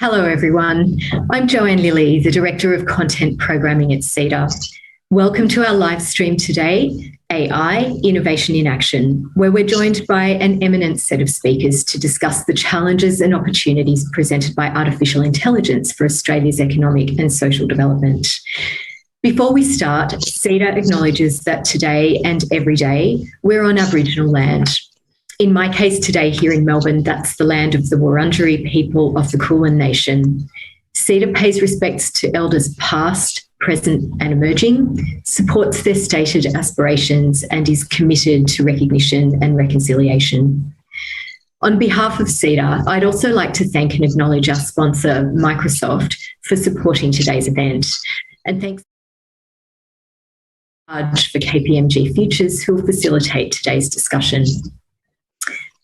Hello, everyone. I'm Joanne Lilly, the Director of Content Programming at CEDA. Welcome to our live stream today, AI, Innovation in Action, where we're joined by an eminent set of speakers to discuss the challenges and opportunities presented by artificial intelligence for Australia's economic and social development. Before we start, CEDA acknowledges that today and every day we're on Aboriginal land. In my case today here in Melbourne, that's the land of the Wurundjeri people of the Kulin Nation. CEDA pays respects to elders past, present and emerging, supports their stated aspirations and is committed to recognition and reconciliation. On behalf of CEDA, I'd also like to thank and acknowledge our sponsor, Microsoft, for supporting today's event. And thanks for KPMG Futures, who will facilitate today's discussion.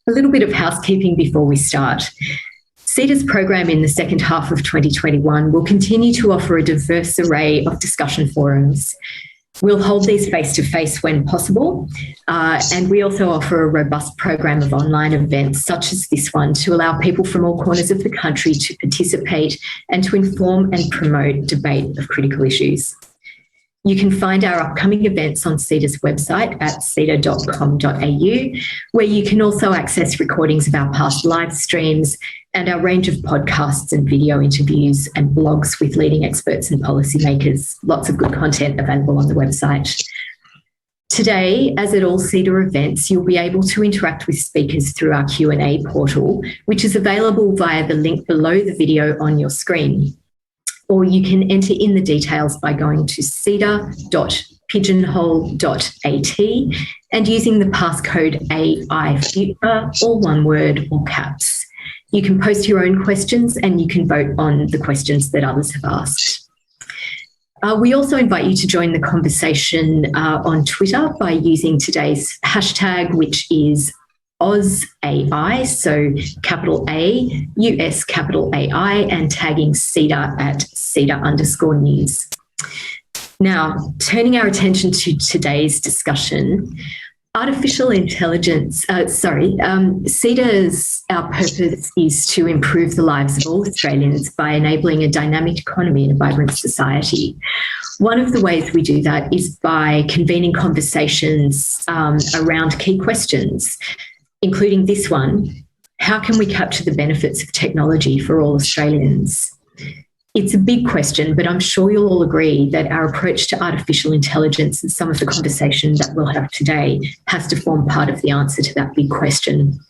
A little bit of housekeeping before we start. CEDA's program in the second half of 2021 will continue to offer a diverse array of discussion forums. We'll hold these face-to-face when possible, and we also offer a robust program of online events such as this one to allow people from all corners of the country to participate and to inform and promote debate of critical issues. You can find our upcoming events on CEDA's website at ceda.com.au, where you can also access recordings of our past live streams and our range of podcasts and video interviews and blogs with leading experts and policymakers. Lots of good content available on the website. Today, as at all CEDA events, you'll be able to interact with speakers through our Q&A portal, which is available via the link below the video on your screen. Or you can enter in the details by going to ceda.pigeonhole.at and using the passcode AIFuture, all one word, all caps. You can post your own questions and you can vote on the questions that others have asked. We also invite you to join the conversation on Twitter by using today's hashtag, which is AusAI, so capital A, US capital AI, and tagging CEDA at CEDA_news. Now, turning our attention to today's discussion, artificial intelligence, CEDA's, our purpose is to improve the lives of all Australians by enabling a dynamic economy and a vibrant society. One of the ways we do that is by convening conversations around key questions, including this one: how can we capture the benefits of technology for all Australians? It's a big question, but I'm sure you'll all agree that our approach to artificial intelligence and some of the conversation that we'll have today has to form part of the answer to that big question.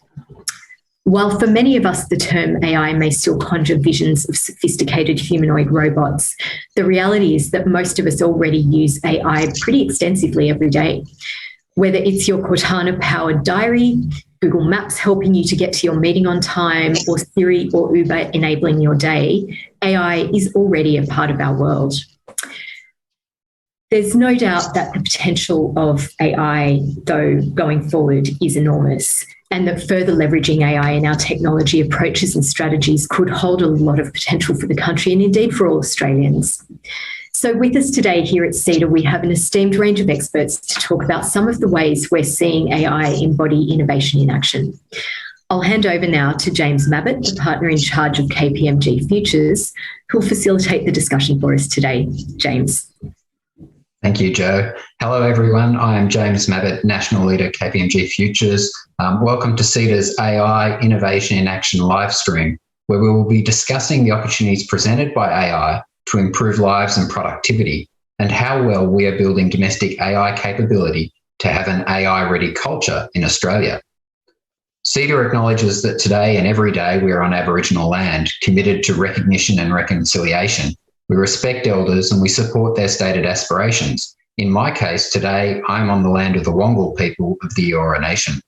While for many of us the term AI may still conjure visions of sophisticated humanoid robots, the reality is that most of us already use AI pretty extensively every day. Whether it's your Cortana-powered diary, Google Maps helping you to get to your meeting on time, or Siri or Uber enabling your day, AI is already a part of our world. There's no doubt that the potential of AI, though, going forward is enormous, and that further leveraging AI in our technology approaches and strategies could hold a lot of potential for the country and indeed for all Australians. So with us today here at CEDA, we have an esteemed range of experts to talk about some of the ways we're seeing AI embody innovation in action. I'll hand over now to James Mabbott, the partner in charge of KPMG Futures, who will facilitate the discussion for us today. James. Thank you, Jo. Hello, everyone. I am James Mabbott, National Leader, KPMG Futures. Welcome to CEDA's AI Innovation in Action live stream, where we will be discussing the opportunities presented by AI to improve lives and productivity, and how well we are building domestic AI capability to have an AI-ready culture in Australia. CEDA acknowledges that today and every day we are on Aboriginal land, committed to recognition and reconciliation. We respect elders and we support their stated aspirations. In my case, today, I'm on the land of the Wongal people of the Eora Nation.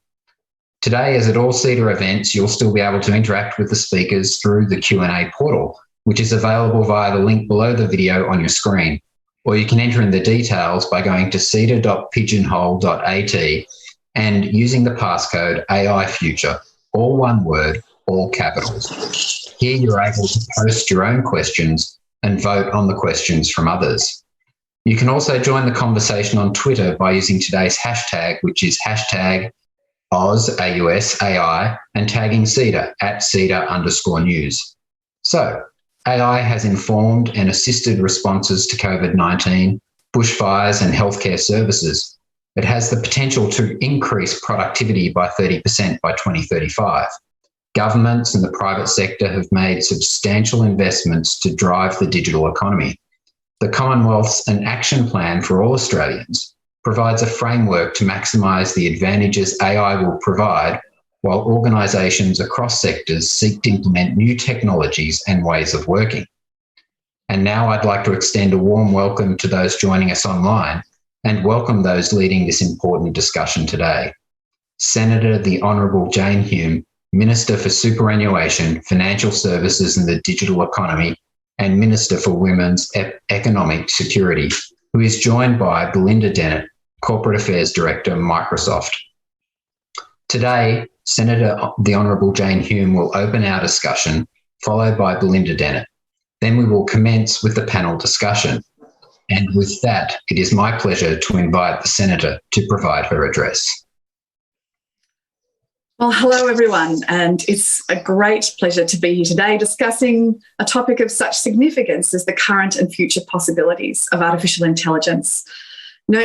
Today, as at all CEDA events, you'll still be able to interact with the speakers through the Q&A portal, which is available via the link below the video on your screen. Or you can enter in the details by going to ceda.pigeonhole.at and using the passcode AIFuture, all one word, all capitals. Here you're able to post your own questions and vote on the questions from others. You can also join the conversation on Twitter by using today's hashtag, which is hashtag AusAI, and tagging CEDA at CEDA_news. So AI has informed and assisted responses to COVID-19, bushfires and healthcare services. It has the potential to increase productivity by 30% by 2035. Governments and the private sector have made substantial investments to drive the digital economy. The Commonwealth's An Action Plan for All Australians provides a framework to maximise the advantages AI will provide, while organisations across sectors seek to implement new technologies and ways of working. And now I'd like to extend a warm welcome to those joining us online and welcome those leading this important discussion today. Senator the Honourable Jane Hume, Minister for Superannuation, Financial Services and the Digital Economy, and Minister for Women's Economic Security, who is joined by Belinda Dennett, Corporate Affairs Director, Microsoft. Today, Senator the Honourable Jane Hume will open our discussion, followed by Belinda Dennett. Then we will commence with the panel discussion. And with that, it is my pleasure to invite the Senator to provide her address. Well, hello everyone, and it's a great pleasure to be here today discussing a topic of such significance as the current and future possibilities of artificial intelligence.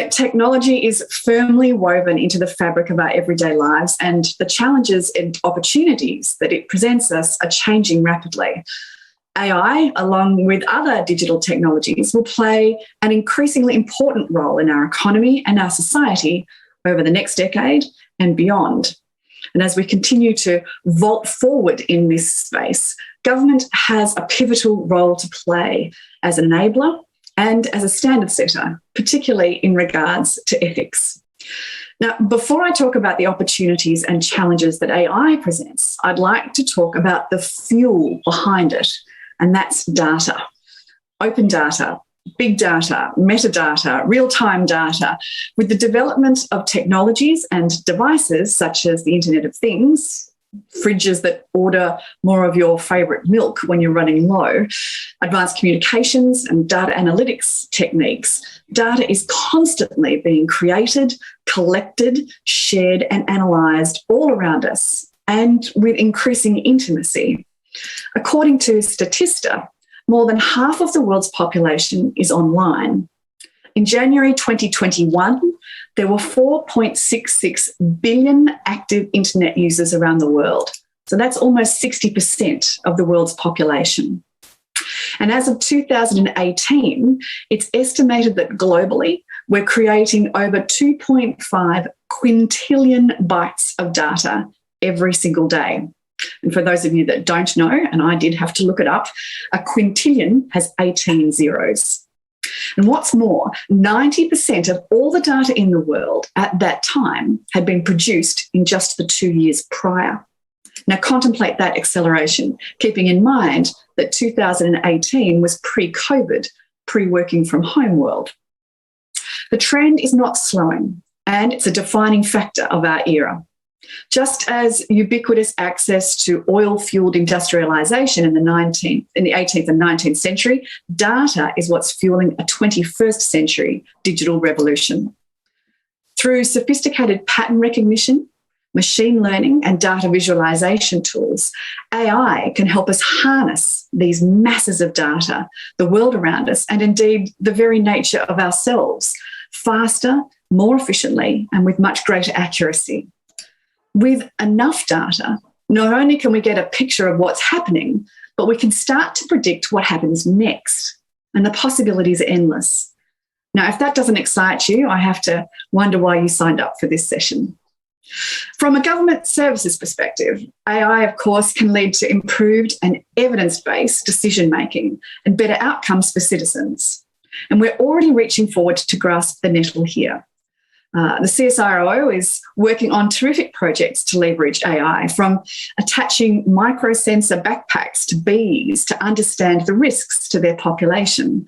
Technology is firmly woven into the fabric of our everyday lives, and the challenges and opportunities that it presents us are changing rapidly. AI, along with other digital technologies, will play an increasingly important role in our economy and our society over the next decade and beyond. And as we continue to vault forward in this space, government has a pivotal role to play as an enabler and as a standard setter, particularly in regards to ethics. Now, before I talk about the opportunities and challenges that AI presents, I'd like to talk about the fuel behind it, and that's data. Open data, big data, metadata, real-time data. With the development of technologies and devices such as the Internet of Things, fridges that order more of your favourite milk when you're running low, advanced communications and data analytics techniques, data is constantly being created, collected, shared and analysed all around us, and with increasing intimacy. According to Statista, more than half of the world's population is online. In January 2021, there were 4.66 billion active internet users around the world. So that's almost 60% of the world's population. And as of 2018, it's estimated that globally, we're creating over 2.5 quintillion bytes of data every single day. And for those of you that don't know, and I did have to look it up, a quintillion has 18 zeros. And what's more, 90% of all the data in the world at that time had been produced in just the 2 years prior. Now contemplate that acceleration, keeping in mind that 2018 was pre-COVID, pre-working from home world. The trend is not slowing, and it's a defining factor of our era. Just as ubiquitous access to oil-fueled industrialisation in the 18th and 19th century, data is what's fueling a 21st century digital revolution. Through sophisticated pattern recognition, machine learning and data visualisation tools, AI can help us harness these masses of data, the world around us, and indeed the very nature of ourselves, faster, more efficiently, and with much greater accuracy. With enough data, not only can we get a picture of what's happening, but we can start to predict what happens next. And the possibilities are endless. Now, if that doesn't excite you, I have to wonder why you signed up for this session. From a government services perspective, AI, of course, can lead to improved and evidence-based decision-making and better outcomes for citizens. And we're already reaching forward to grasp the nettle here. The CSIRO is working on terrific projects to leverage AI, from attaching microsensor backpacks to bees to understand the risks to their population,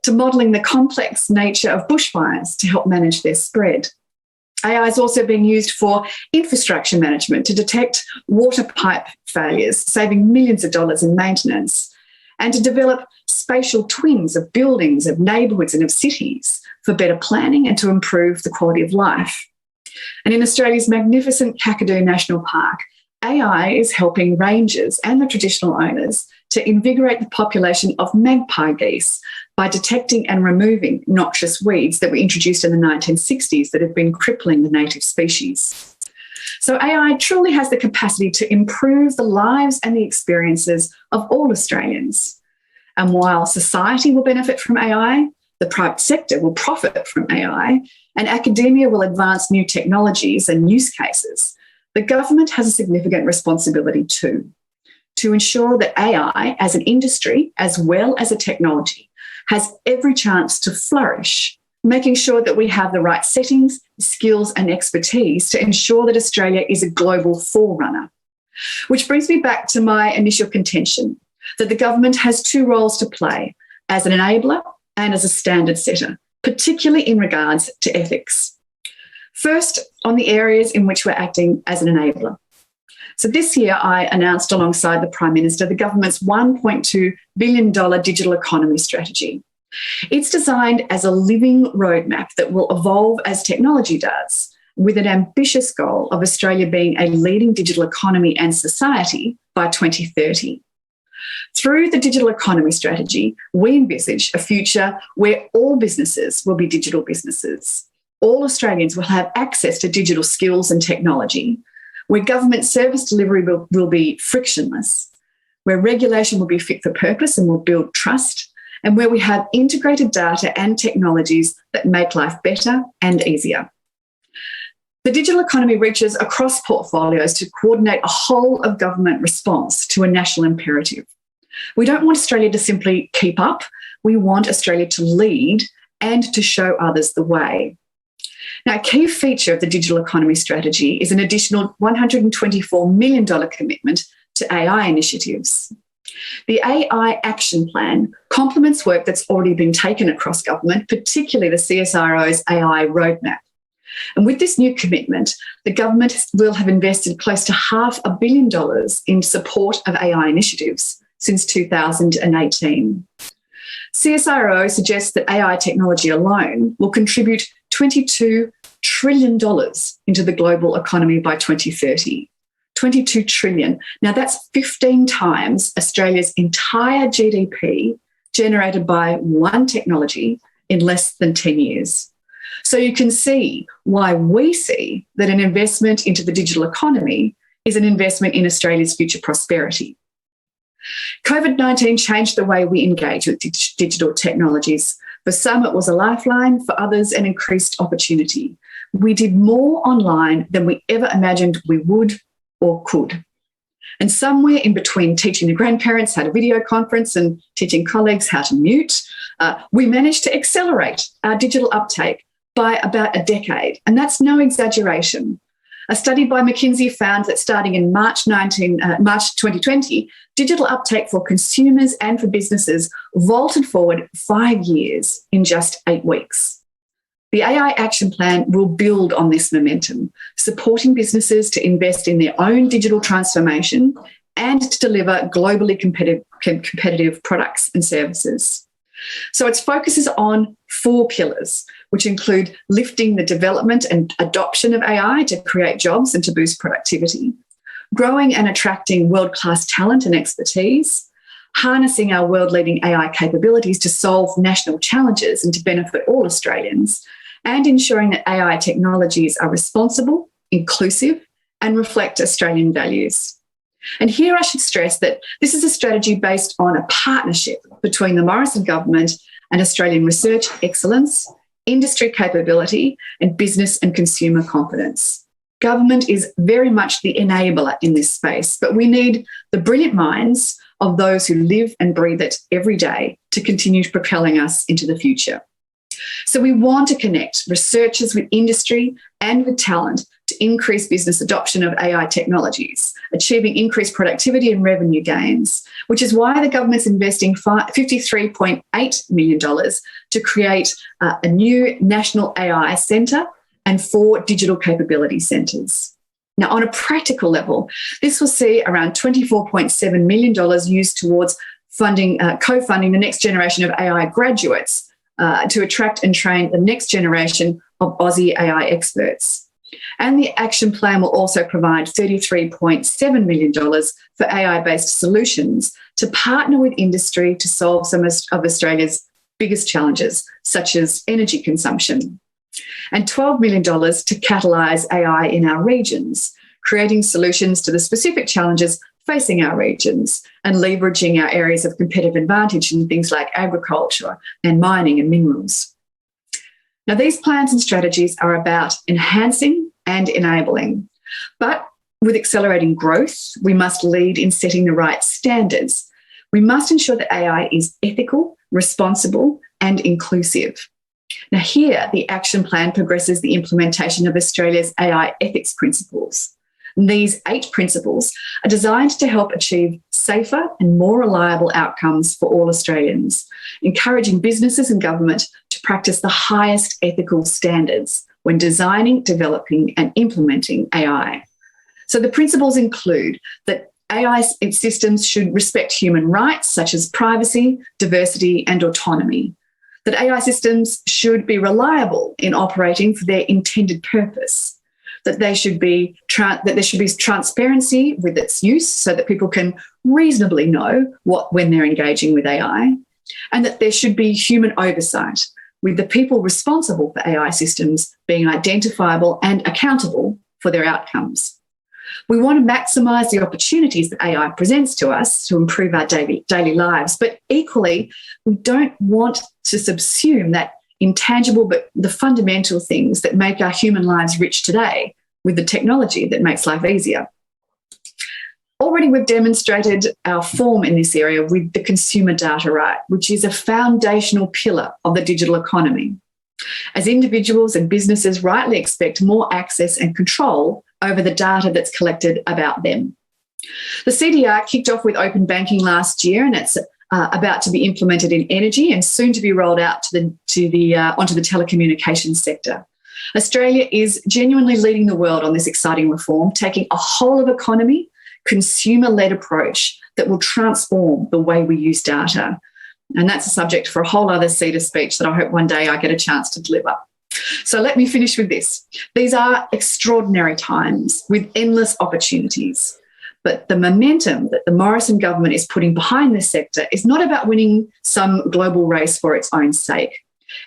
to modelling the complex nature of bushfires to help manage their spread. AI is also being used for infrastructure management to detect water pipe failures, saving millions of dollars in maintenance, and to develop spatial twins of buildings, of neighbourhoods and of cities for better planning and to improve the quality of life. And in Australia's magnificent Kakadu National Park, AI is helping rangers and the traditional owners to invigorate the population of magpie geese by detecting and removing noxious weeds that were introduced in the 1960s that have been crippling the native species. So AI truly has the capacity to improve the lives and the experiences of all Australians. And while society will benefit from AI, the private sector will profit from AI, and academia will advance new technologies and use cases, the government has a significant responsibility too, to ensure that AI as an industry, as well as a technology, has every chance to flourish, making sure that we have the right settings, skills and expertise to ensure that Australia is a global forerunner. Which brings me back to my initial contention that the government has two roles to play, as an enabler and as a standard setter, particularly in regards to ethics. First, on the areas in which we're acting as an enabler. So this year, I announced alongside the Prime Minister the government's $1.2 billion digital economy strategy. It's designed as a living roadmap that will evolve as technology does, with an ambitious goal of Australia being a leading digital economy and society by 2030. Through the digital economy strategy, we envisage a future where all businesses will be digital businesses. All Australians will have access to digital skills and technology, where government service delivery will be frictionless, where regulation will be fit for purpose and will build trust, and where we have integrated data and technologies that make life better and easier. The digital economy reaches across portfolios to coordinate a whole of government response to a national imperative. We don't want Australia to simply keep up. We want Australia to lead and to show others the way. Now, a key feature of the digital economy strategy is an additional $124 million commitment to AI initiatives. The AI Action Plan complements work that's already been taken across government, particularly the CSIRO's AI roadmap. And with this new commitment, the government will have invested close to $500 million in support of AI initiatives since 2018. CSIRO suggests that AI technology alone will contribute $22 trillion into the global economy by 2030. 22 trillion. Now that's 15 times Australia's entire GDP generated by one technology in less than 10 years. So you can see why we see that an investment into the digital economy is an investment in Australia's future prosperity. COVID-19 changed the way we engage with digital technologies. For some, it was a lifeline. For others, an increased opportunity. We did more online than we ever imagined we would or could. And somewhere in between teaching the grandparents how to video conference and teaching colleagues how to mute, we managed to accelerate our digital uptake by about a decade. And that's no exaggeration. A study by McKinsey found that starting in March 2020, digital uptake for consumers and for businesses vaulted forward 5 years in just 8 weeks. The AI Action Plan will build on this momentum, supporting businesses to invest in their own digital transformation and to deliver globally competitive products and services. So its focuses on 4 pillars, which include lifting the development and adoption of AI to create jobs and to boost productivity, growing and attracting world-class talent and expertise, harnessing our world-leading AI capabilities to solve national challenges and to benefit all Australians, and ensuring that AI technologies are responsible, inclusive, and reflect Australian values. And here I should stress that this is a strategy based on a partnership between the Morrison government and Australian research excellence, industry capability, and business and consumer confidence. Government is very much the enabler in this space, but we need the brilliant minds of those who live and breathe it every day to continue propelling us into the future. So we want to connect researchers with industry and with talent to increase business adoption of AI technologies, achieving increased productivity and revenue gains, which is why the government's investing $53.8 million to create a new national AI centre and 4 digital capability centres. Now, on a practical level, this will see around $24.7 million used towards co-funding the next generation of AI graduates to attract and train the next generation of Aussie AI experts. And the action plan will also provide $33.7 million for AI-based solutions to partner with industry to solve some of Australia's biggest challenges, such as energy consumption. And $12 million to catalyse AI in our regions, creating solutions to the specific challenges facing our regions and leveraging our areas of competitive advantage in things like agriculture and mining and minerals. Now, these plans and strategies are about enhancing and enabling, but with accelerating growth, we must lead in setting the right standards. We must ensure that AI is ethical, responsible, and inclusive. Now, here, the action plan progresses the implementation of Australia's AI ethics principles. And these 8 principles are designed to help achieve safer and more reliable outcomes for all Australians, encouraging businesses and government to practice the highest ethical standards when designing, developing, and implementing AI. So the principles include that AI systems should respect human rights such as privacy, diversity, and autonomy. That AI systems should be reliable in operating for their intended purpose. That there should be transparency with its use so that people can reasonably know when they're engaging with AI, and that there should be human oversight, with the people responsible for AI systems being identifiable and accountable for their outcomes. We want to maximise the opportunities that AI presents to us to improve our daily lives, but equally, we don't want to subsume that intangible but the fundamental things that make our human lives rich today with the technology that makes life easier. Already we've demonstrated our form in this area with the consumer data right, which is a foundational pillar of the digital economy. As individuals and businesses rightly expect more access and control over the data that's collected about them. The CEDA kicked off with open banking last year, and it's about to be implemented in energy and soon to be rolled out onto the telecommunications sector. Australia is genuinely leading the world on this exciting reform, taking a whole of economy, consumer-led approach that will transform the way we use data. And that's a subject for a whole other CEDA speech that I hope one day I get a chance to deliver. So let me finish with this. These are extraordinary times with endless opportunities. But the momentum that the Morrison government is putting behind this sector is not about winning some global race for its own sake.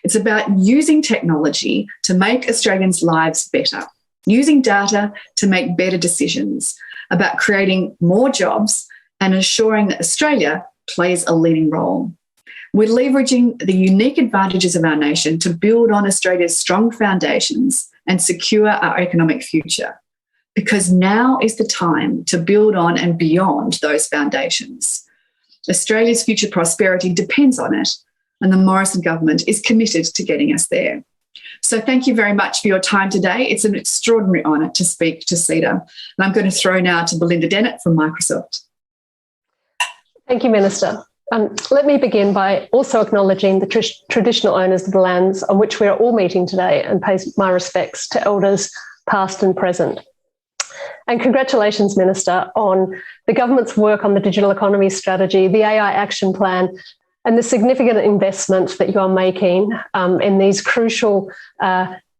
It's about using technology to make Australians' lives better, using data to make better decisions, about creating more jobs and ensuring that Australia plays a leading role. We're leveraging the unique advantages of our nation to build on Australia's strong foundations and secure our economic future, because now is the time to build on and beyond those foundations. Australia's future prosperity depends on it, and the Morrison government is committed to getting us there. So thank you very much for your time today. It's an extraordinary honour to speak to CEDA. And I'm going to throw now to Belinda Dennett from Microsoft. Thank you, Minister. Let me begin by also acknowledging the traditional owners of the lands on which we are all meeting today and pay my respects to elders past and present. And congratulations, Minister, on the government's work on the digital economy strategy, the AI action plan, and the significant investments that you are making in these crucial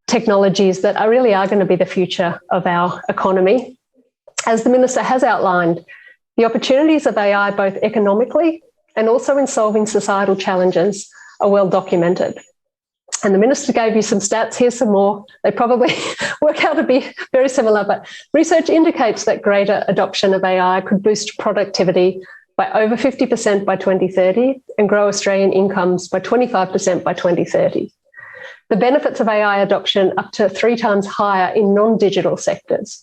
technologies that really are going to be the future of our economy. As the Minister has outlined, the opportunities of AI, both economically and also in solving societal challenges, are well documented. And the Minister gave you some stats. Here's some more. They probably work out to be very similar, but research indicates that greater adoption of AI could boost productivity by over 50% by 2030 and grow Australian incomes by 25% by 2030. The benefits of AI adoption up to 3 times higher in non-digital sectors.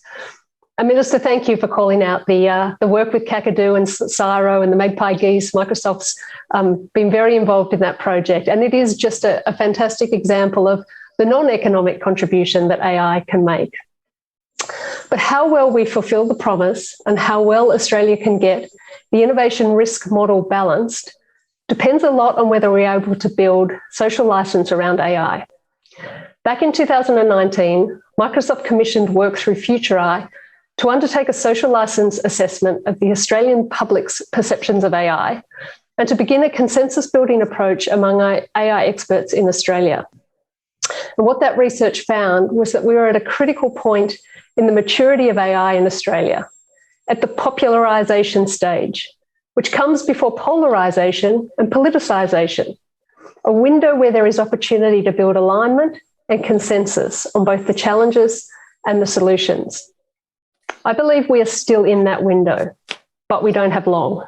And Minister, thank you for calling out the work with Kakadu and Siro and the Magpie Geese. Microsoft's been very involved in that project, and it is just a fantastic example of the non-economic contribution that AI can make. But how well we fulfil the promise and how well Australia can get the innovation risk model balanced depends a lot on whether we're able to build social license around AI. Back in 2019, Microsoft commissioned work through FutureEye to undertake a social license assessment of the Australian public's perceptions of AI and to begin a consensus-building approach among AI experts in Australia. And what that research found was that we were at a critical point in the maturity of AI in Australia, at the popularisation stage, which comes before polarisation and politicisation, a window where there is opportunity to build alignment and consensus on both the challenges and the solutions. I believe we are still in that window, but we don't have long.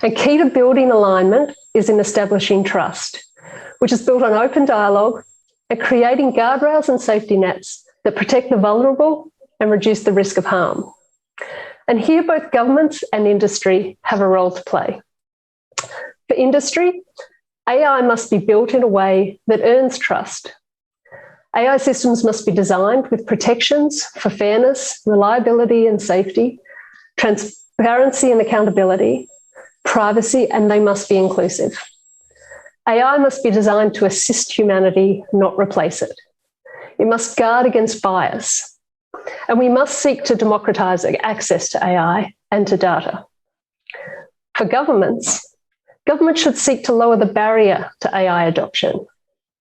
And key to building alignment is in establishing trust, which is built on open dialogue and creating guardrails and safety nets that protect the vulnerable and reduce the risk of harm. And here both governments and industry have a role to play. For industry, AI must be built in a way that earns trust. AI systems must be designed with protections for fairness, reliability and safety, transparency and accountability, privacy, and they must be inclusive. AI must be designed to assist humanity, not replace it. It must guard against bias. And we must seek to democratise access to AI and to data. For governments should seek to lower the barrier to AI adoption.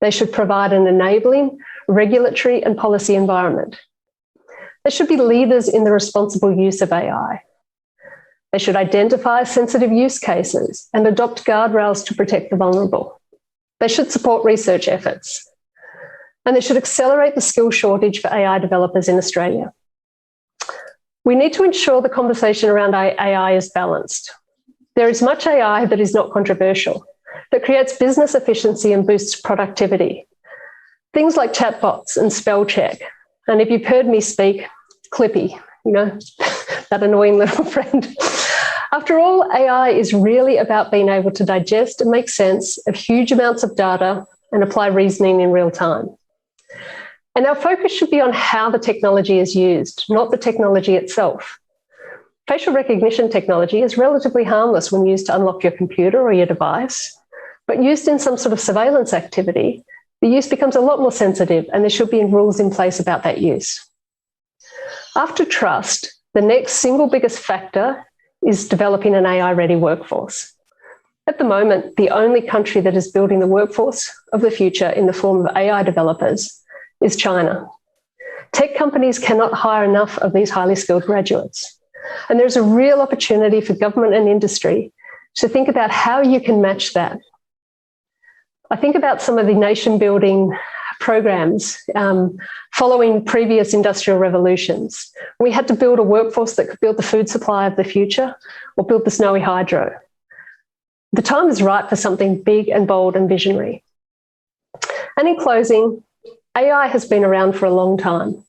They should provide an enabling regulatory and policy environment. They should be leaders in the responsible use of AI. They should identify sensitive use cases and adopt guardrails to protect the vulnerable. They should support research efforts. And they should accelerate the skill shortage for AI developers in Australia. We need to ensure the conversation around AI is balanced. There is much AI that is not controversial, that creates business efficiency and boosts productivity. Things like chatbots and spell check. And if you've heard me speak, Clippy, that annoying little friend. After all, AI is really about being able to digest and make sense of huge amounts of data and apply reasoning in real time. And our focus should be on how the technology is used, not the technology itself. Facial recognition technology is relatively harmless when used to unlock your computer or your device, but used in some sort of surveillance activity, the use becomes a lot more sensitive and there should be rules in place about that use. After trust, the next single biggest factor is developing an AI-ready workforce. At the moment, the only country that is building the workforce of the future in the form of AI developers is China. Tech companies cannot hire enough of these highly skilled graduates. And there's a real opportunity for government and industry to think about how you can match that. I think about some of the nation-building programs following previous industrial revolutions. We had to build a workforce that could build the food supply of the future or build the snowy hydro. The time is right for something big and bold and visionary. And in closing, AI has been around for a long time.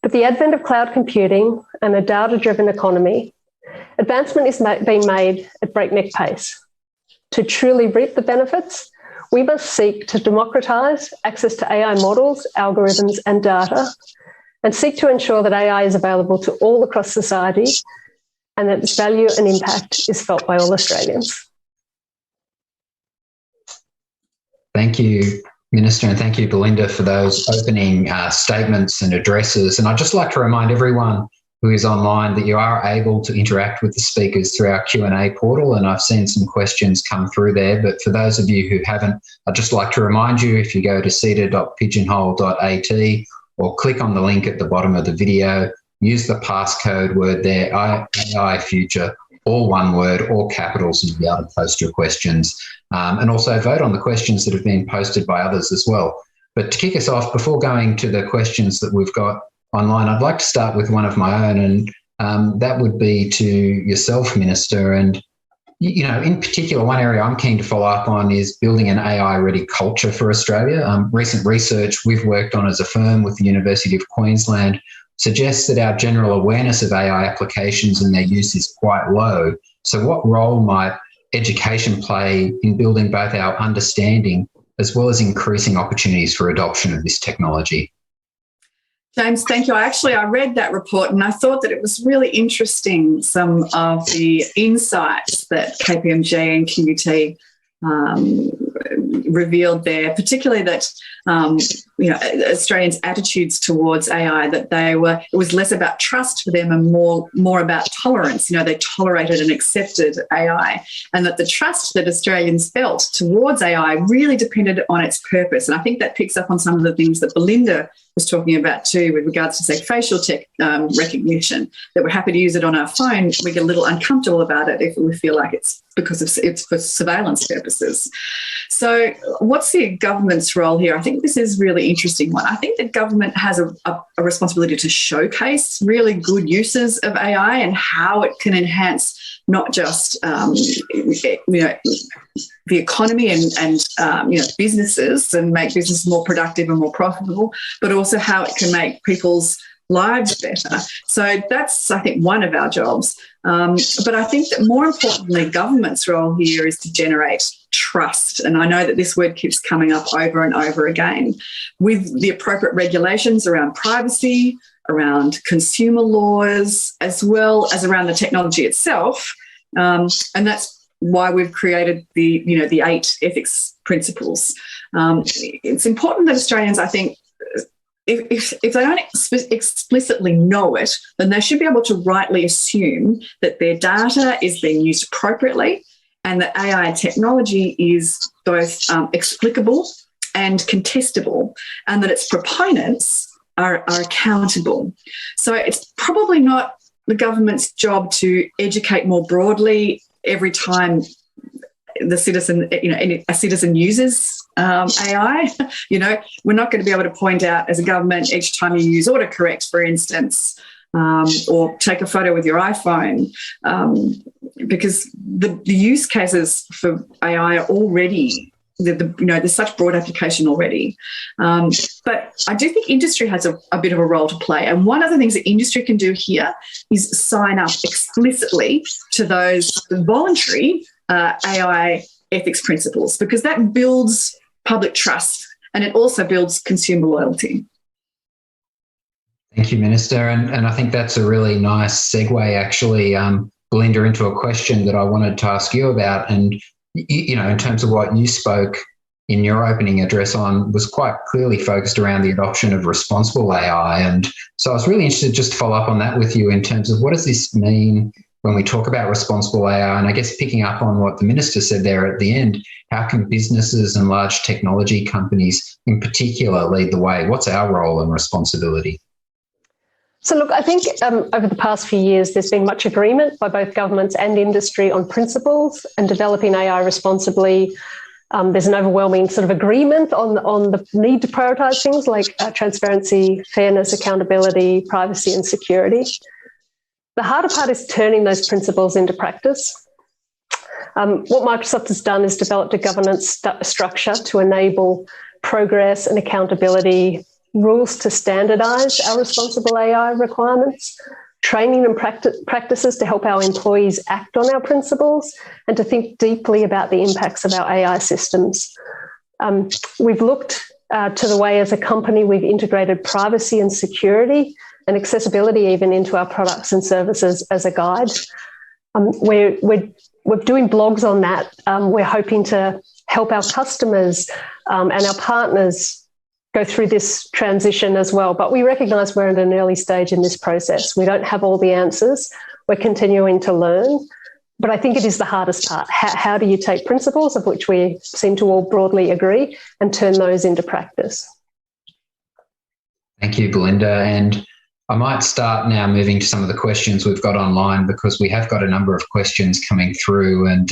With the advent of cloud computing and a data-driven economy, advancement is being made at breakneck pace. To truly reap the benefits, we must seek to democratise access to AI models, algorithms and data, and seek to ensure that AI is available to all across society and that its value and impact is felt by all Australians. Thank you, Minister, and thank you, Belinda, for those opening statements and addresses. And I'd just like to remind everyone who is online that you are able to interact with the speakers through our Q&A portal, and I've seen some questions come through there. But for those of you who haven't, I'd just like to remind you, if you go to ceda.pigeonhole.at or click on the link at the bottom of the video, use the passcode word there, AI Future, all one word, all capitals, and you'll be able to post your questions. And also vote on the questions that have been posted by others as well. But to kick us off, before going to the questions that we've got online, I'd like to start with one of my own, and that would be to yourself, Minister. And, in particular, one area I'm keen to follow up on is building an AI-ready culture for Australia. Recent research we've worked on as a firm with the University of Queensland suggests that our general awareness of AI applications and their use is quite low. So what role might education play in building both our understanding as well as increasing opportunities for adoption of this technology? James, thank you. I read that report and I thought that it was really interesting, some of the insights that KPMG and QUT revealed there, particularly that Australians' attitudes towards AI, that it was less about trust for them and more about tolerance. They tolerated and accepted AI, and that the trust that Australians felt towards AI really depended on its purpose. And I think that picks up on some of the things that Belinda was talking about too, with regards to, say, facial tech recognition, that we're happy to use it on our phone. We get a little uncomfortable about it if we feel like it's for surveillance purposes. So what's the government's role here? I think this is a really interesting one. I think the government has a responsibility to showcase really good uses of AI and how it can enhance not just the economy and businesses, and make business more productive and more profitable, but also how it can make people's lives better. So that's, I think, one of our jobs. But I think that more importantly, government's role here is to generate trust. And I know that this word keeps coming up over and over again, with the appropriate regulations around privacy, around consumer laws, as well as around the technology itself. And that's why we've created the 8 ethics principles. It's important that Australians, I think, if they don't explicitly know it, then they should be able to rightly assume that their data is being used appropriately, and that AI technology is both explicable and contestable, and that its proponents are accountable. So it's probably not the government's job to educate more broadly every time a citizen uses AI. We're not going to be able to point out as a government each time you use autocorrect, for instance, or take a photo with your iPhone, because the use cases for AI are already, there's such broad application already. But I do think industry has a bit of a role to play. And one of the things that industry can do here is sign up explicitly to those voluntary AI ethics principles, because that builds public trust and it also builds consumer loyalty. Thank you, Minister. And I think that's a really nice segue, actually, Belinda, into a question that I wanted to ask you about. And, in terms of what you spoke in your opening address on, was quite clearly focused around the adoption of responsible AI. And so I was really interested just to follow up on that with you in terms of what does this mean when we talk about responsible AI? And I guess picking up on what the Minister said there at the end, how can businesses and large technology companies in particular lead the way? What's our role and responsibility? So look, I think over the past few years, there's been much agreement by both governments and industry on principles and developing AI responsibly. There's an overwhelming sort of agreement on the need to prioritise things like transparency, fairness, accountability, privacy and security. The harder part is turning those principles into practice. What Microsoft has done is developed a governance structure to enable progress and accountability, rules to standardise our responsible AI requirements, training and practices to help our employees act on our principles, and to think deeply about the impacts of our AI systems. We've looked to the way as a company we've integrated privacy and security and accessibility even into our products and services as a guide. We're doing blogs on that. We're hoping to help our customers and our partners go through this transition as well. But we recognise we're at an early stage in this process. We don't have all the answers. We're continuing to learn. But I think it is the hardest part. How do you take principles, of which we seem to all broadly agree, and turn those into practice? Thank you, Belinda. And I might start now moving to some of the questions we've got online, because we have got a number of questions coming through. And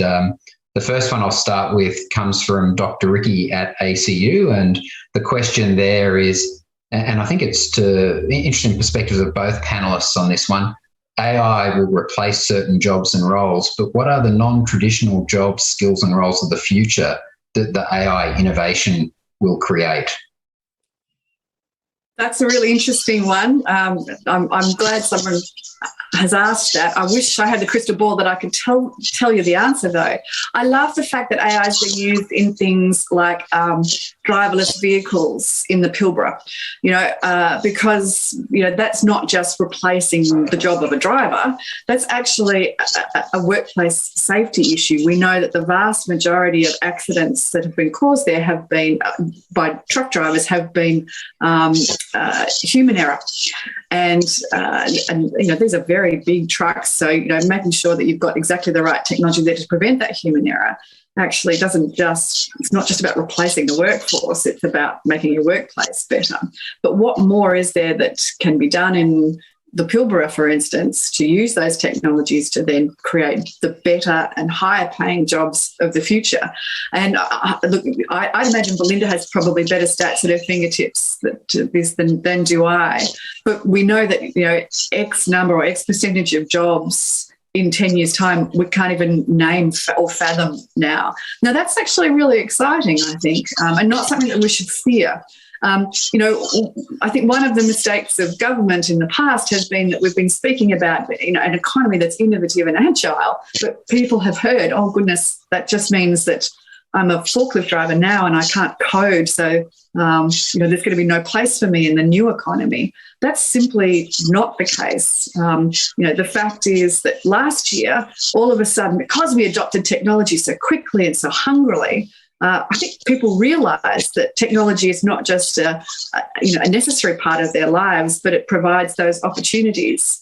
the first one I'll start with comes from Dr. Ricky at ACU. And the question there is, and I think it's to interesting perspectives of both panelists on this one, AI will replace certain jobs and roles, but what are the non-traditional jobs, skills and roles of the future that the AI innovation will create? That's a really interesting one. I'm glad someone has asked that. I wish I had the crystal ball that I could tell you the answer, though. I love the fact that AI has been used in things like driverless vehicles in the Pilbara, because, that's not just replacing the job of a driver. That's actually a workplace safety issue. We know that the vast majority of accidents that have been caused there have been by truck drivers have been human error. And these are very big trucks. So, making sure that you've got exactly the right technology there to prevent that human error actually it's not just about replacing the workforce, it's about making your workplace better. But what more is there that can be done in the Pilbara, for instance, to use those technologies to then create the better and higher paying jobs of the future? And I'd imagine Belinda has probably better stats at her fingertips than do I. But we know that, X number or X percentage of jobs in 10 years' time, we can't even name or fathom now. Now, that's actually really exciting, I think, and not something that we should fear. I think one of the mistakes of government in the past has been that we've been speaking about, an economy that's innovative and agile, but people have heard, oh, goodness, that just means that I'm a forklift driver now and I can't code, so, there's going to be no place for me in the new economy. That's simply not the case. The fact is that last year, all of a sudden, because we adopted technology so quickly and so hungrily, I think people realise that technology is not just a necessary part of their lives, but it provides those opportunities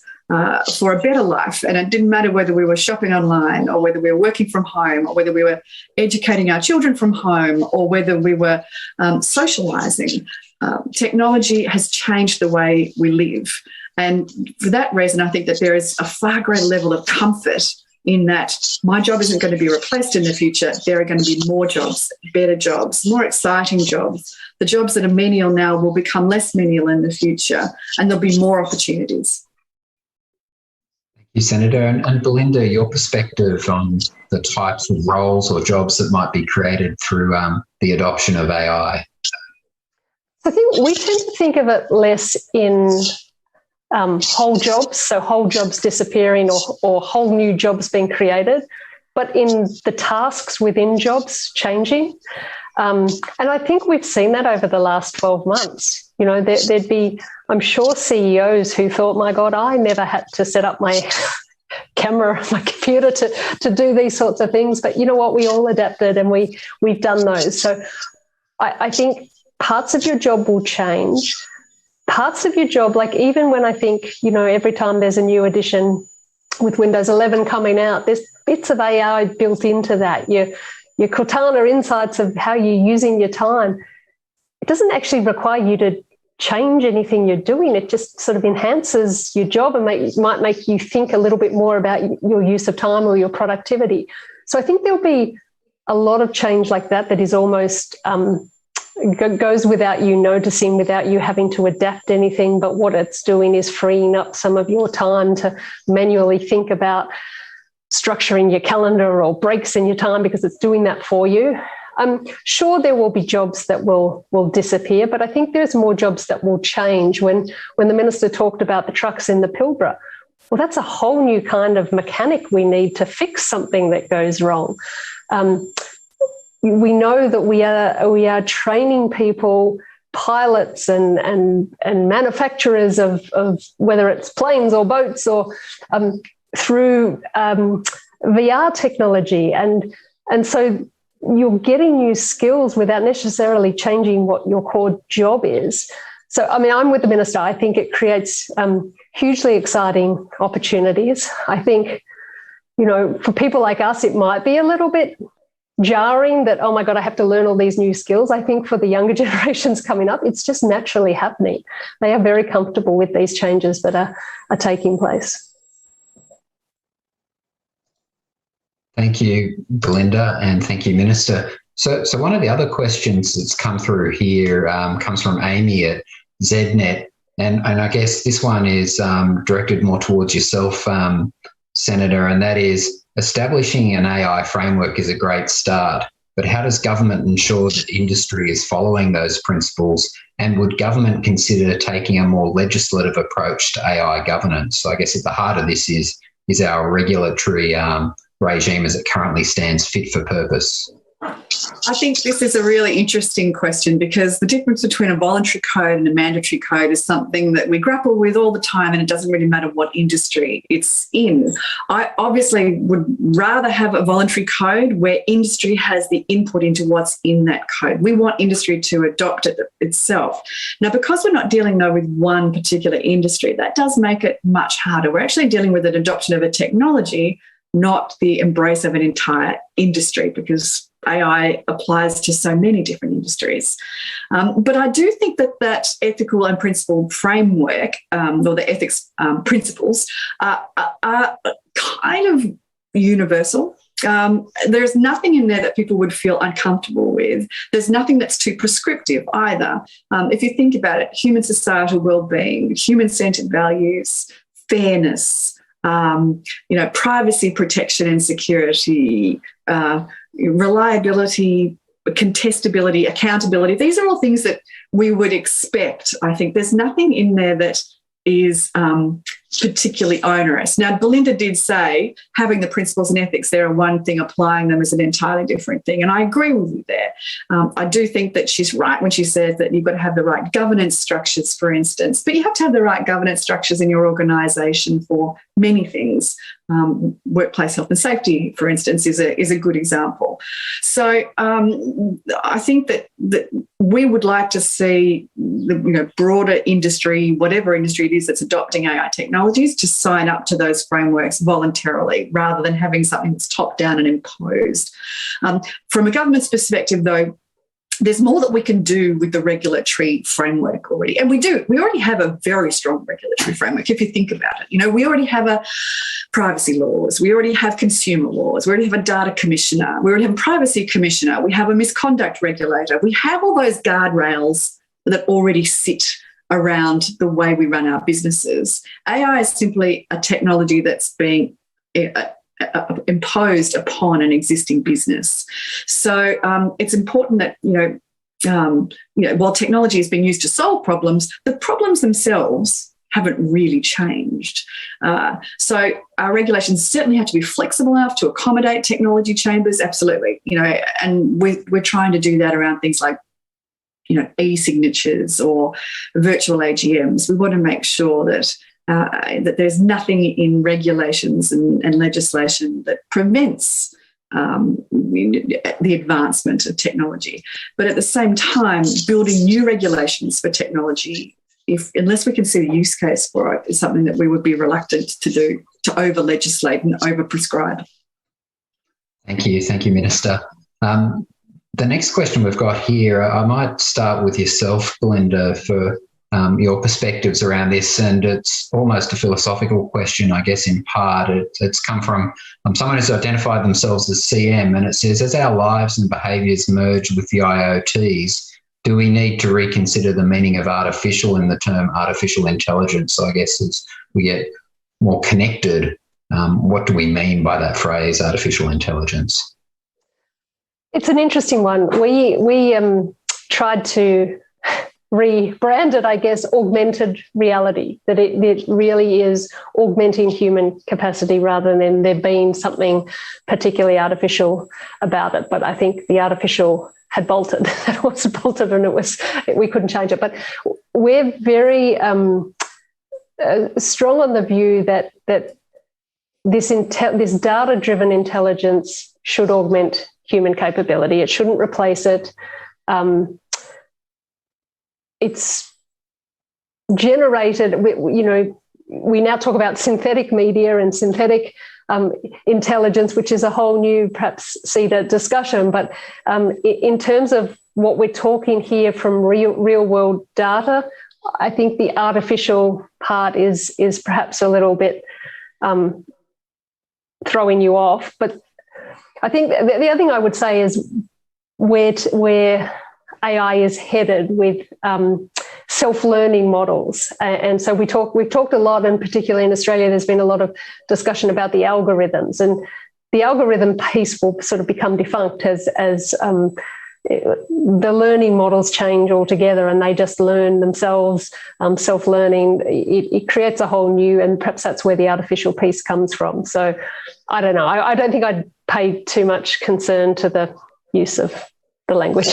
for a better life. And it didn't matter whether we were shopping online or whether we were working from home or whether we were educating our children from home or whether we were socialising. Technology has changed the way we live. And for that reason, I think that there is a far greater level of comfort in that my job isn't going to be replaced in the future. There are going to be more jobs, better jobs, more exciting jobs. The jobs that are menial now will become less menial in the future, and there'll be more opportunities. Thank you, Senator. And Belinda, your perspective on the types of roles or jobs that might be created through the adoption of AI? I think we tend to think of it less in whole jobs, so whole jobs disappearing or whole new jobs being created, but in the tasks within jobs changing. And I think we've seen that over the last 12 months. There'd be, I'm sure, CEOs who thought, my God, I never had to set up my camera, my computer to do these sorts of things. But you know what? We all adapted and we've done those. So I think parts of your job will change. Parts of your job, like even when I think, every time there's a new edition with Windows 11 coming out, there's bits of AI built into that. Your Cortana insights of how you're using your time. It doesn't actually require you to change anything you're doing. It just sort of enhances your job and might make you think a little bit more about your use of time or your productivity. So I think there'll be a lot of change like that is almost goes without you noticing, without you having to adapt anything, but what it's doing is freeing up some of your time to manually think about structuring your calendar or breaks in your time because it's doing that for you. I'm sure there will be jobs that will disappear, but I think there's more jobs that will change. When the minister talked about the trucks in the Pilbara, well, that's a whole new kind of mechanic we need to fix something that goes wrong. We know that we are training people, pilots and manufacturers of whether it's planes or boats or through VR technology. And so you're getting new skills without necessarily changing what your core job is. So, I'm with the minister. I think it creates hugely exciting opportunities. I think, for people like us, it might be a little bit jarring that, oh my God, I have to learn all these new skills. I think for the younger generations coming up, it's just naturally happening. They are very comfortable with these changes that are taking place. Thank you, Belinda, and thank you, Minister. So one of the other questions that's come through here comes from Amy at ZNet, and I guess this one is directed more towards yourself, Senator, and that is, establishing an AI framework is a great start, but how does government ensure that industry is following those principles? And would government consider taking a more legislative approach to AI governance? So I guess at the heart of this is our regulatory regime as it currently stands fit for purpose? I think this is a really interesting question, because the difference between a voluntary code and a mandatory code is something that we grapple with all the time, and it doesn't really matter what industry it's in. I obviously would rather have a voluntary code where industry has the input into what's in that code. We want industry to adopt it itself. Now, because we're not dealing though with one particular industry, that does make it much harder. We're actually dealing with an adoption of a technology, not the embrace of an entire industry, because AI applies to so many different industries. But I do think that ethical and principle framework, or the ethics principles, are kind of universal. There's nothing in there that people would feel uncomfortable with. There's nothing that's too prescriptive either. If you think about it, human societal well-being, human-centered values, fairness, privacy protection and security, reliability, contestability, accountability. These are all things that we would expect. I think there's nothing in there that is particularly onerous. Now, Belinda did say having the principles and ethics there are one thing, applying them is an entirely different thing. And I agree with you there. I do think that she's right when she says that you've got to have the right governance structures, for instance, but you have to have the right governance structures in your organisation for many things. Workplace health and safety, for instance, is a good example. So I think that we would like to see the broader industry, whatever industry it is that's adopting AI technologies, to sign up to those frameworks voluntarily, rather than having something that's top down and imposed. From a government's perspective, though, there's more that we can do with the regulatory framework already. And we do. We already have a very strong regulatory framework, if you think about it. We already have a privacy laws. We already have consumer laws. We already have a data commissioner. We already have a privacy commissioner. We have a misconduct regulator. We have all those guardrails that already sit around the way we run our businesses. AI is simply a technology that's being imposed upon an existing business. So it's important that, while technology is being used to solve problems, the problems themselves haven't really changed. So our regulations certainly have to be flexible enough to accommodate technology chambers, absolutely. And we're trying to do that around things like, e-signatures or virtual AGMs. We want to make sure that there's nothing in regulations and legislation that prevents the advancement of technology. But at the same time, building new regulations for technology, unless we can see the use case for it, is something that we would be reluctant to do, to over-legislate and over-prescribe. Thank you, Minister. The next question we've got here, I might start with yourself, Belinda, for your perspectives around this, and it's almost a philosophical question, I guess, in part. It's come from someone who's identified themselves as CM, and it says, as our lives and behaviours merge with the IoTs, do we need to reconsider the meaning of artificial in the term artificial intelligence? So I guess as we get more connected, what do we mean by that phrase, artificial intelligence? It's an interesting one. We tried to rebrand it, I guess, augmented reality, that it really is augmenting human capacity rather than there being something particularly artificial about it. But I think the artificial had bolted. It was bolted and we couldn't change it. But we're very strong on the view that this data-driven intelligence should augment human capability. It shouldn't replace it. It's generated, we now talk about synthetic media and synthetic intelligence, which is a whole new, perhaps, CEDA discussion. But in terms of what we're talking here from real world data, I think the artificial part is perhaps a little bit throwing you off. But I think the other thing I would say is where AI is headed with self-learning models. And so we've talked a lot, and particularly in Australia, there's been a lot of discussion about the algorithms. And the algorithm piece will sort of become defunct as the learning models change altogether and they just learn themselves, self-learning. It creates a whole new, and perhaps that's where the artificial piece comes from. So I don't know. I don't think I'd pay too much concern to the use of the language.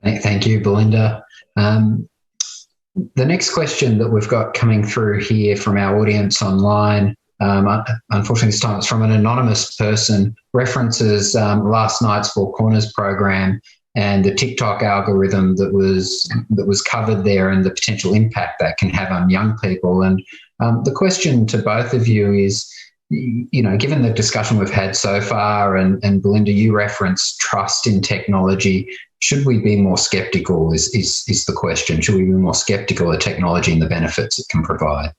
Thank you, Belinda. The next question that we've got coming through here from our audience online, unfortunately this time it's from an anonymous person, references last night's Four Corners program and the TikTok algorithm that was covered there and the potential impact that can have on young people. And the question to both of you is, given the discussion we've had so far, and Belinda, you referenced trust in technology, should we be more sceptical is the question. Should we be more sceptical of technology and the benefits it can provide?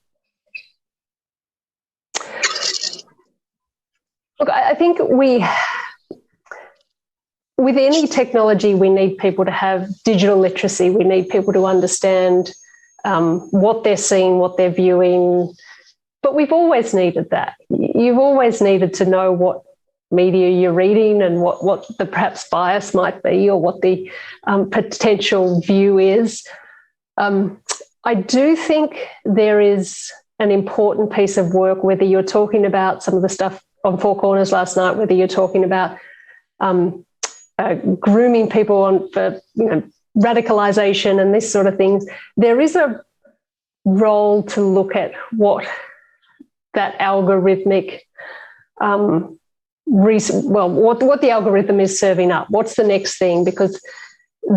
Look, I think with any technology, we need people to have digital literacy. We need people to understand what they're seeing, what they're viewing. But we've always needed that. You've always needed to know what media you're reading and what the perhaps bias might be or what the potential view is. I do think there is an important piece of work, whether you're talking about some of the stuff on Four Corners last night, whether you're talking about grooming people for radicalisation and this sort of things. There is a role to look at what that algorithmic, what the algorithm is serving up. What's the next thing? Because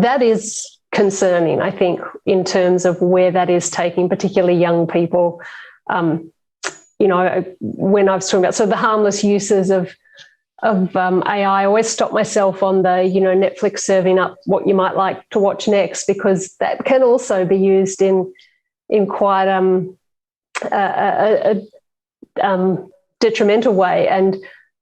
that is concerning, I think, in terms of where that is taking, particularly young people. When I was talking about the harmless uses of AI, I always stop myself on the, Netflix serving up what you might like to watch next, because that can also be used in quite a detrimental way. And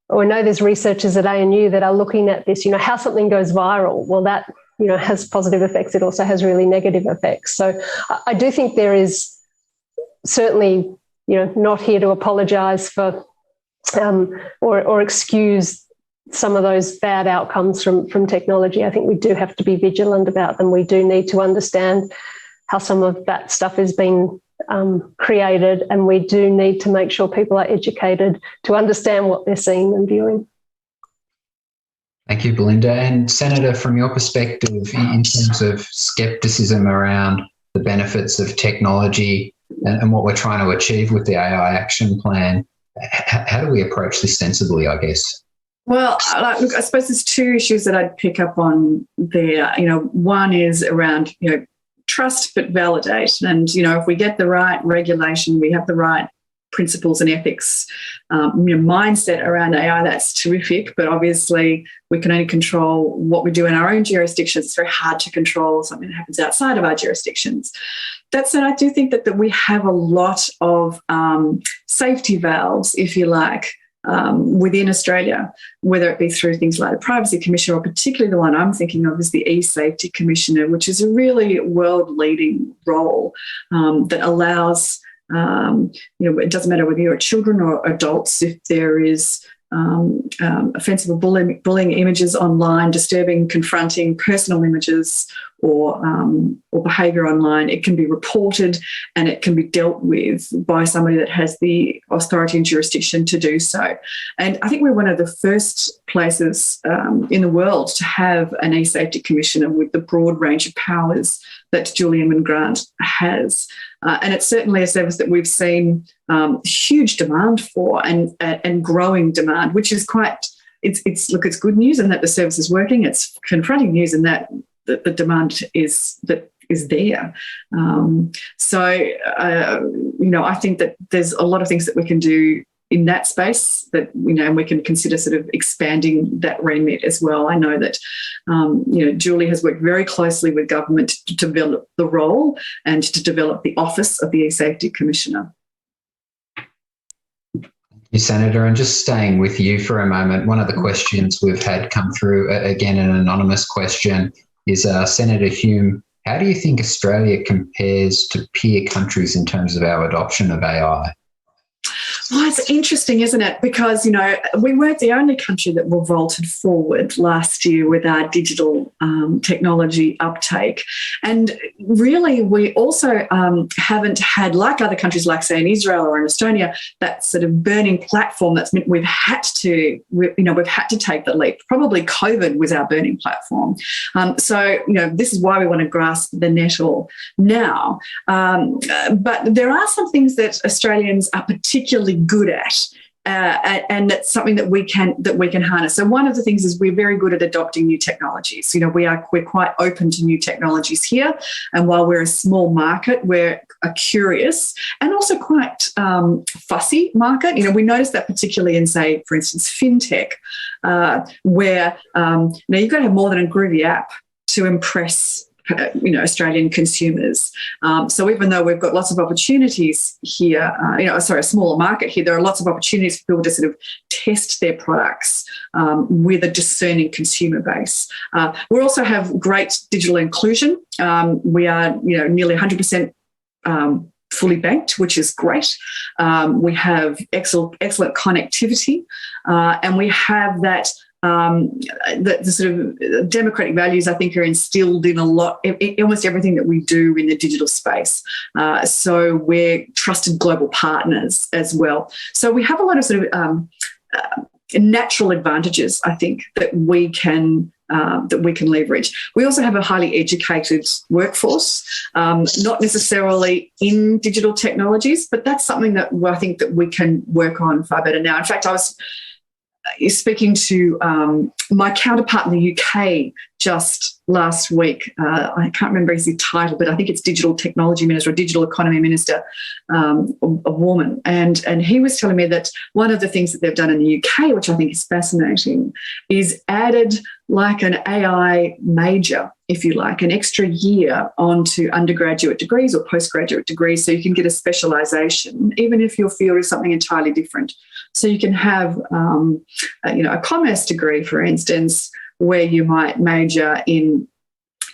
I know there's researchers at ANU that are looking at this, how something goes viral. Well, that, has positive effects. It also has really negative effects. So I do think there is certainly, not here to apologise for or excuse some of those bad outcomes from technology. I think we do have to be vigilant about them. We do need to understand how some of that stuff has been created, and we do need to make sure people are educated to understand what they're seeing and viewing. Thank you, Belinda. And Senator, from your perspective, in terms of scepticism around the benefits of technology and what we're trying to achieve with the AI action plan, how do we approach this sensibly, I guess? Well, look, I suppose there's two issues that I'd pick up on there. One is around, trust but validate. And, if we get the right regulation, we have the right principles and ethics, mindset around AI, that's terrific. But obviously, we can only control what we do in our own jurisdictions. It's very hard to control something that happens outside of our jurisdictions. That said, I do think that we have a lot of safety valves, if you like, within Australia, whether it be through things like the Privacy Commissioner, or particularly the one I'm thinking of is the E-Safety Commissioner, which is a really world-leading role that allows, it doesn't matter whether you're children or adults, if there is offensive or bullying images online, disturbing, confronting personal images or behaviour online, it can be reported and it can be dealt with by somebody that has the authority and jurisdiction to do so. And I think we're one of the first places in the world to have an E-Safety Commissioner with the broad range of powers that Julie Grant has. And it's certainly a service that we've seen huge demand for and growing demand, which is it's good news in that the service is working. It's confronting news in that the demand is there. I think that there's a lot of things that we can do in that space that, and we can consider sort of expanding that remit as well. I know that, Julie has worked very closely with government to develop the role and to develop the office of the E-Safety Commissioner. Thank you, Senator. And just staying with you for a moment, one of the questions we've had come through, again, an anonymous question, is Senator Hume, how do you think Australia compares to peer countries in terms of our adoption of AI? Well, it's interesting, isn't it? Because, we weren't the only country that vaulted forward last year with our digital technology uptake. And really, we also haven't had, like other countries, like, say, in Israel or in Estonia, that sort of burning platform that's meant we've had to take the leap. Probably COVID was our burning platform. So, this is why we want to grasp the nettle now. But there are some things that Australians are particularly good at, and that's something that we can harness. So one of the things is we're very good at adopting new technologies. We're quite open to new technologies here, and while we're a small market, we're a curious and also quite fussy market. We notice that particularly in, say, for instance, fintech, where you've got to have more than a groovy app to impress Australian consumers. So even though we've got lots of opportunities here, a smaller market here, there are lots of opportunities for people to sort of test their products with a discerning consumer base. We also have great digital inclusion. We are, nearly 100% fully banked, which is great. We have excellent connectivity, and we have that. The sort of democratic values, I think, are instilled in almost everything that we do in the digital space. So we're trusted global partners as well. So we have a lot of sort of natural advantages, I think, that we can leverage. We also have a highly educated workforce, not necessarily in digital technologies, but that's something that I think that we can work on far better now. In fact, I was speaking to my counterpart in the UK just last week. I can't remember his title, but I think it's Digital Technology Minister or Digital Economy Minister, a woman. And he was telling me that one of the things that they've done in the UK, which I think is fascinating, is added like an AI major, if you like, an extra year onto undergraduate degrees or postgraduate degrees, so you can get a specialisation, even if your field is something entirely different. So you can have, a commerce degree, for instance, where you might major in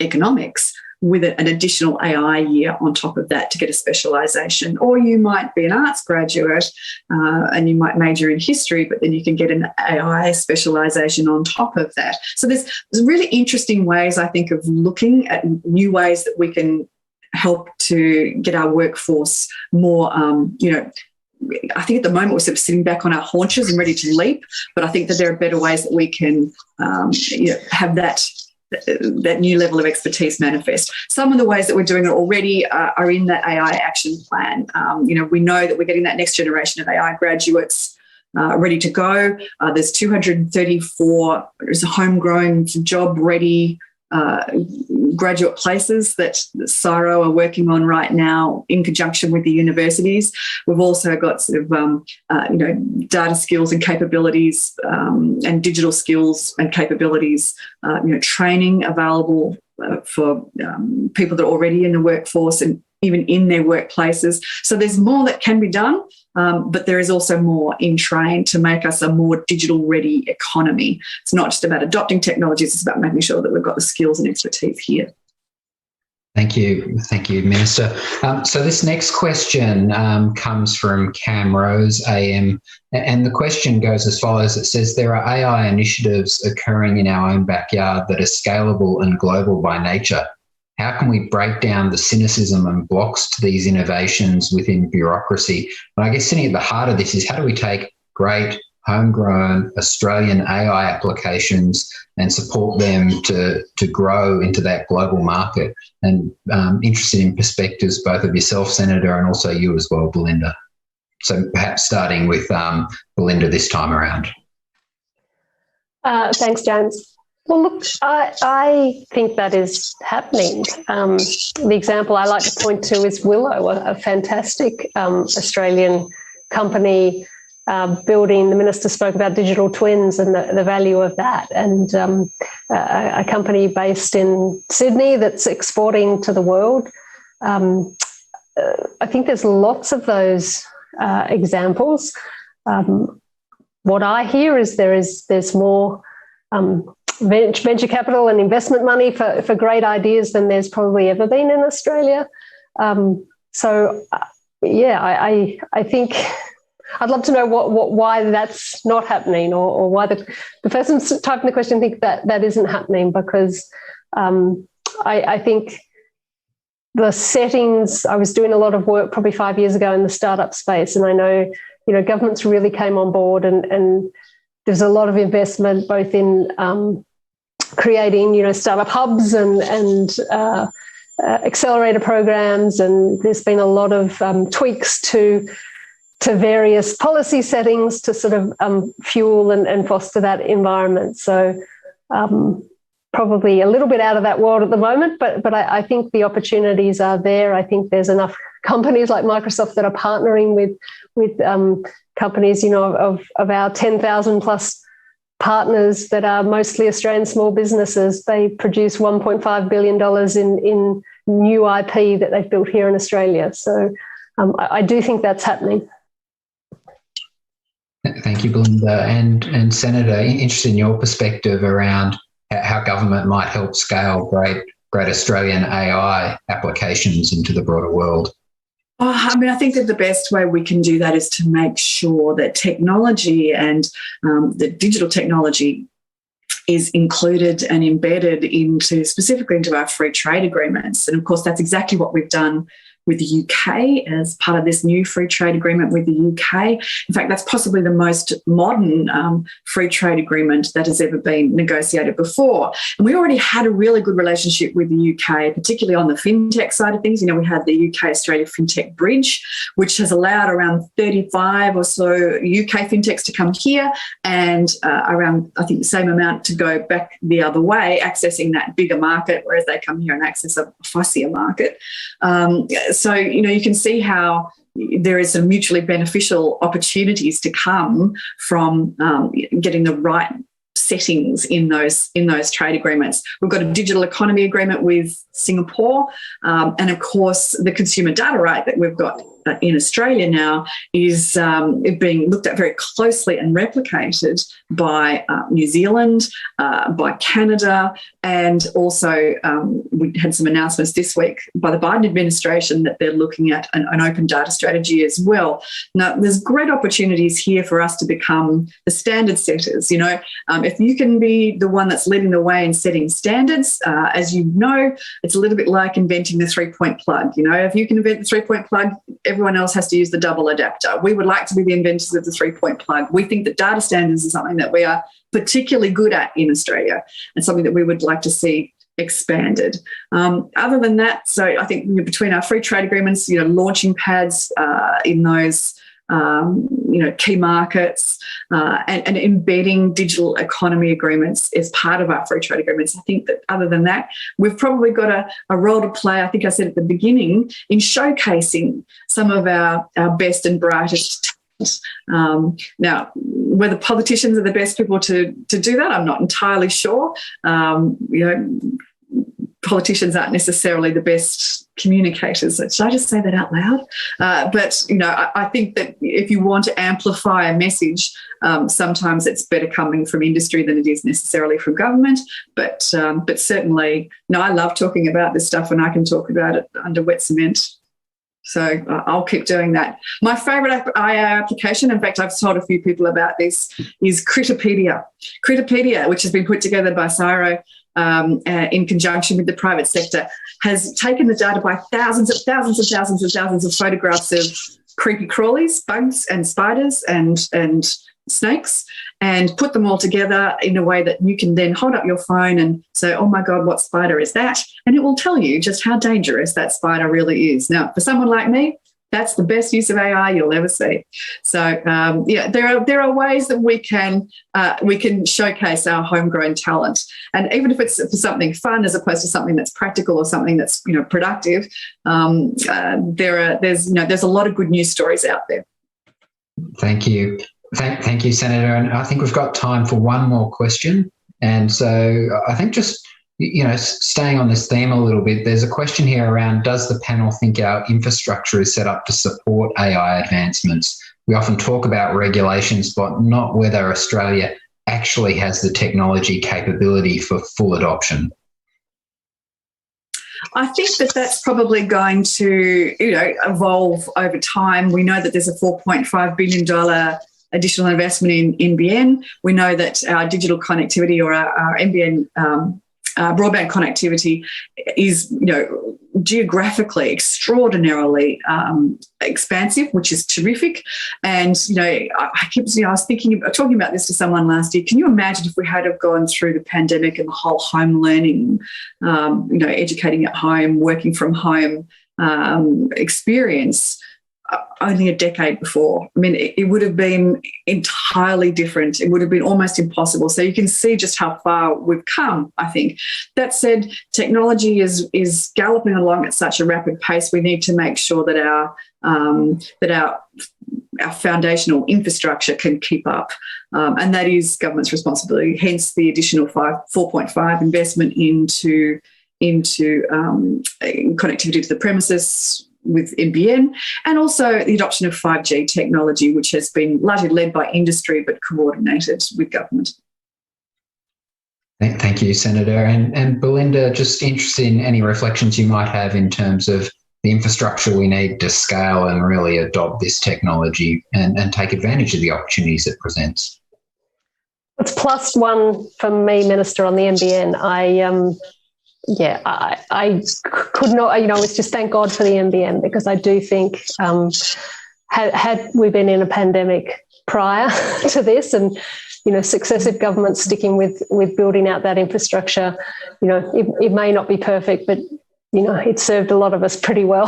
economics with an additional AI year on top of that to get a specialisation. Or you might be an arts graduate and you might major in history, but then you can get an AI specialisation on top of that. So there's really interesting ways, I think, of looking at new ways that we can help to get our workforce more, I think at the moment we're sort of sitting back on our haunches and ready to leap, but I think that there are better ways that we can have that new level of expertise manifest. Some of the ways that we're doing it already are in that AI action plan. We know that we're getting that next generation of AI graduates ready to go. There's 234 homegrown, job-ready graduate places that CSIRO are working on right now in conjunction with the universities. We've also got sort of, data skills and capabilities and digital skills and capabilities, training available for people that are already in the workforce and even in their workplaces. So there's more that can be done, but there is also more in train to make us a more digital-ready economy. It's not just about adopting technologies, it's about making sure that we've got the skills and expertise here. Thank you, Minister. So this next question comes from Cam Rose, AM, and the question goes as follows. It says, there are AI initiatives occurring in our own backyard that are scalable and global by nature. How can we break down the cynicism and blocks to these innovations within bureaucracy? And I guess sitting at the heart of this is, how do we take great homegrown Australian AI applications and support them to grow into that global market? And interested in perspectives, both of yourself, Senator, and also you as well, Belinda. So perhaps starting with Belinda this time around. Thanks, James. Well, look, I think that is happening. The example I like to point to is Willow, a fantastic Australian company building. The Minister spoke about digital twins and the value of that, and a company based in Sydney that's exporting to the world. I think there's lots of those examples. What I hear is there's more venture capital and investment money for great ideas than there's probably ever been in Australia. I think I'd love to know why that's not happening, or why the person typing the question think that isn't happening, because I think the settings, I was doing a lot of work probably 5 years ago in the startup space, and I know, governments really came on board, and there's a lot of investment both in creating, startup hubs and accelerator programs, and there's been a lot of tweaks to various policy settings to sort of fuel and foster that environment. So probably a little bit out of that world at the moment, but I think the opportunities are there. I think there's enough companies like Microsoft that are partnering with companies, of our 10,000 plus partners that are mostly Australian small businesses. They produce $1.5 billion in new IP that they've built here in Australia. So I do think that's happening. Thank you, Belinda. And Senator, interested in your perspective around how government might help scale great Australian AI applications into the broader world. I think that the best way we can do that is to make sure that technology and the digital technology is included and embedded specifically into our free trade agreements. And of course, that's exactly what we've done with the UK as part of this new free trade agreement with the UK. In fact, that's possibly the most modern free trade agreement that has ever been negotiated before. And we already had a really good relationship with the UK, particularly on the fintech side of things. We had the UK-Australia Fintech Bridge, which has allowed around 35 or so UK fintechs to come here, and around, I think, the same amount to go back the other way, accessing that bigger market, whereas they come here and access a fussier market. So, you can see how there is some mutually beneficial opportunities to come from getting the right settings in those trade agreements. We've got a digital economy agreement with Singapore, and of course the consumer data right that we've got in Australia now is being looked at very closely and replicated by New Zealand, by Canada, and also we had some announcements this week by the Biden administration that they're looking at an open data strategy as well. Now, there's great opportunities here for us to become the standard setters. If you can be the one that's leading the way in setting standards, as you know, it's a little bit like inventing the three-point plug. If you can invent the three-point plug, everyone else has to use the double adapter. We would like to be the inventors of the three-point plug. We think that data standards is something that we are particularly good at in Australia, and something that we would like to see expanded. Other than that, so I think between our free trade agreements, launching pads in those key markets, and embedding digital economy agreements as part of our free trade agreements. I think that other than that, we've probably got a role to play, I think I said at the beginning, in showcasing some of our best and brightest talent. Now, whether politicians are the best people to do that, I'm not entirely sure. Politicians aren't necessarily the best communicators. Should I just say that out loud? But I think that if you want to amplify a message, sometimes it's better coming from industry than it is necessarily from government. But certainly, I love talking about this stuff, and I can talk about it under wet cement. So I'll keep doing that. My favourite AI application, in fact, I've told a few people about this, is Critipedia. Critipedia, which has been put together by CSIRO in conjunction with the private sector, has taken the data by thousands of photographs of creepy crawlies, bugs and spiders and snakes, and put them all together in a way that you can then hold up your phone and say, oh my God, what spider is that? And it will tell you just how dangerous that spider really is. Now, for someone like me, that's the best use of AI you'll ever see. So, there are ways that we can showcase our homegrown talent, and even if it's for something fun as opposed to something that's practical or something that's productive, there's a lot of good news stories out there. Thank you. Thank you, Senator. And I think we've got time for one more question. And so I think just, staying on this theme a little bit, there's a question here around, does the panel think our infrastructure is set up to support AI advancements? We often talk about regulations, but not whether Australia actually has the technology capability for full adoption. I think that that's probably going to, evolve over time. We know that there's a $4.5 billion additional investment in NBN. We know that our digital connectivity, or our NBN broadband connectivity, is, geographically extraordinarily expansive, which is terrific. And I was talking about this to someone last year. Can you imagine if we had have gone through the pandemic and the whole home learning, educating at home, working from home experience only a decade before? I mean, it would have been entirely different. It would have been almost impossible. So you can see just how far we've come, I think. That said, technology is galloping along at such a rapid pace. We need to make sure that our foundational infrastructure can keep up. And that is government's responsibility, hence the additional 4.5 investment into connectivity to the premises with NBN, and also the adoption of 5G technology, which has been largely led by industry but coordinated with government. Thank you, Senator. And Belinda, just interested in any reflections you might have in terms of the infrastructure we need to scale and really adopt this technology and take advantage of the opportunities it presents. It's +1 from me, Minister, on the NBN. I could not, it's just thank God for the NBN, because I do think had we been in a pandemic prior to this, and, successive governments sticking with building out that infrastructure, it may not be perfect, but, it served a lot of us pretty well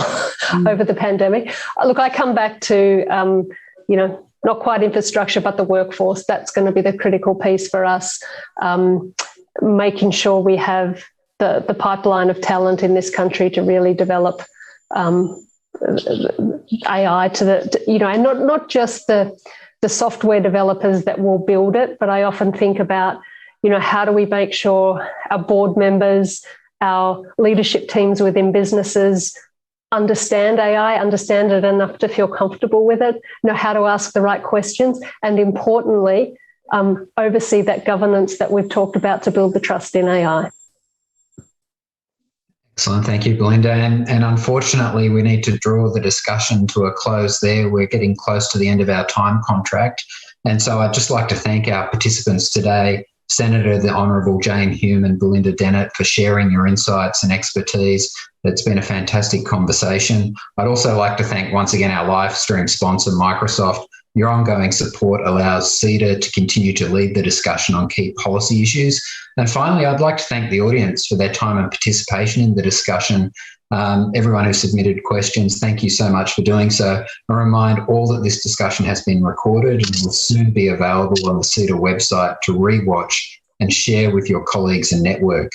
over the pandemic. Look, I come back to, not quite infrastructure, but the workforce. That's going to be the critical piece for us, making sure we have the pipeline of talent in this country to really develop AI and not just the software developers that will build it, but I often think about, how do we make sure our board members, our leadership teams within businesses understand AI, understand it enough to feel comfortable with it, know how to ask the right questions, and importantly, oversee that governance that we've talked about to build the trust in AI. Excellent. Thank you, Belinda. And unfortunately, we need to draw the discussion to a close there. We're getting close to the end of our time contract. And so I'd just like to thank our participants today, Senator the Honourable Jane Hume and Belinda Dennett, for sharing your insights and expertise. It's been a fantastic conversation. I'd also like to thank once again our live stream sponsor, Microsoft. Your ongoing support allows CEDA to continue to lead the discussion on key policy issues. And finally, I'd like to thank the audience for their time and participation in the discussion. Everyone who submitted questions, thank you so much for doing so. I remind all that this discussion has been recorded and will soon be available on the CEDA website to rewatch and share with your colleagues and network.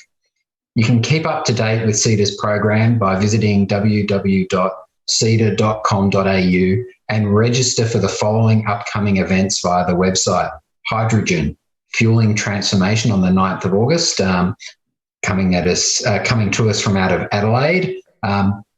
You can keep up to date with CEDA's program by visiting www.ceda.com.au and register for the following upcoming events via the website: Hydrogen, Fueling Transformation on the 9th of August, coming to us from out of Adelaide.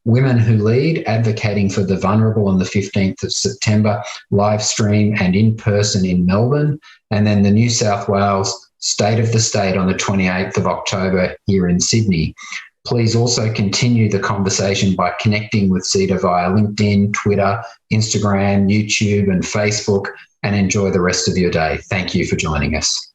Women Who Lead, Advocating for the Vulnerable on the 15th of September, live stream and in person in Melbourne. And then the New South Wales State of the State on the 28th of October here in Sydney. Please also continue the conversation by connecting with CEDA via LinkedIn, Twitter, Instagram, YouTube and Facebook, and enjoy the rest of your day. Thank you for joining us.